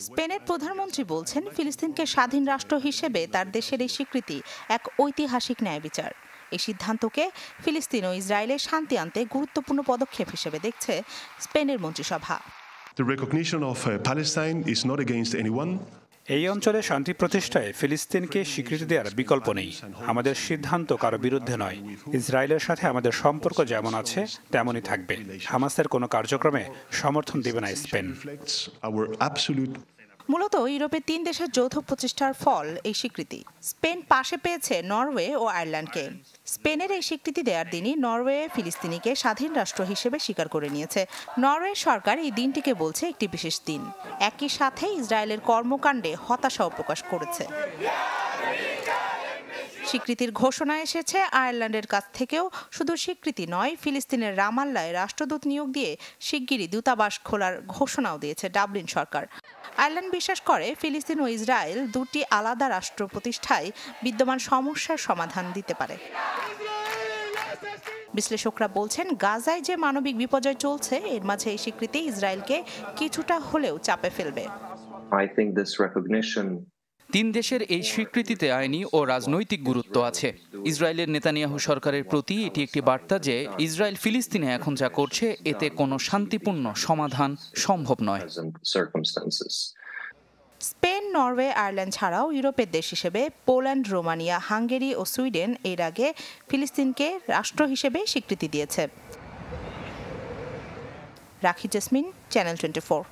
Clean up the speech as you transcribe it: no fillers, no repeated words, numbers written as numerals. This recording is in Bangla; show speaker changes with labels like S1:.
S1: স্পেনের প্রধানমন্ত্রী বলছেন, ফিলিস্তিনকে স্বাধীন রাষ্ট্র হিসেবে তার দেশের এই স্বীকৃতি এক ঐতিহাসিক ন্যায় বিচার। এই সিদ্ধান্তকে ফিলিস্তিন ও ইসরায়েলের শান্তি আনতে গুরুত্বপূর্ণ পদক্ষেপ হিসেবে দেখছে স্পেনের মন্ত্রিসভা।
S2: এই অঞ্চলে শান্তি প্রতিষ্ঠায় ফিলিস্তিনকে স্বীকৃতি দেওয়ার বিকল্প নেই। আমাদের সিদ্ধান্ত কারো বিরুদ্ধে নয়। ইসরায়েলের সাথে আমাদের সম্পর্ক যেমন আছে তেমনই থাকবে। হামাসের কোনো কার্যক্রমে সমর্থন দেবে না স্পেন।
S1: মূলত ইউরোপের 3 দেশের যৌথ প্রচেষ্টার ফল এই স্বীকৃতি। স্পেন পাশে পেয়েছে নরওয়ে ও আয়ারল্যান্ডকে। স্পেনের এই স্বীকৃতি দেওয়ার দিনই নরওয়ে ফিলিস্তিনিকে স্বাধীন রাষ্ট্র হিসেবে স্বীকার করে নিয়েছে। নরওয়ে সরকার এই দিনটিকে বলছে একটি বিশেষ দিন। একই সাথে ইসরায়েলের কর্মকাণ্ডে হতাশাও প্রকাশ করেছে। স্বীকৃতির ঘোষণা এসেছে আয়ারল্যান্ডের কাছ থেকেও। শুধু স্বীকৃতি নয়, ফিলিস্তিনের রামাল্লায় রাষ্ট্রদূত নিয়োগ দিয়ে শিগগিরই দূতাবাস খোলার ঘোষণাও দিয়েছে ডাবলিন সরকার। আয়ারল্যান্ড বিশ্বাস করে, ফিলিস্তিন ও ইসরায়েল দুটি আলাদা রাষ্ট্র প্রতিষ্ঠায় বিদ্যমান সমস্যার সমাধান দিতে পারে। বিশ্লেষকরা বলছেন, গাজায় যে মানবিক বিপর্যয় চলছে, এর মাঝে এই স্বীকৃতি ইসরায়েলকে কিছুটা হলেও চাপে ফেলবে।
S3: 3 দেশের এই স্বীকৃতিতে আইনি ও রাজনৈতিক গুরুত্ব আছে। ইসরায়েলের নেতানিয়াহু সরকারের প্রতি এটি একটি বার্তা যে ইসরায়েল ফিলিস্তিনে এখন যা করছে এতে কোনো শান্তিপূর্ণ সমাধান সম্ভব নয়।
S1: স্পেন, নরওয়ে, আয়ারল্যান্ড ছাড়াও ইউরোপের দেশ হিসেবে পোল্যান্ড, রোমানিয়া, হাঙ্গেরি ও সুইডেন এর আগে ফিলিস্তিনকে রাষ্ট্র হিসেবে স্বীকৃতি দিয়েছে। রাখি জেসমিন, চ্যানেল 24।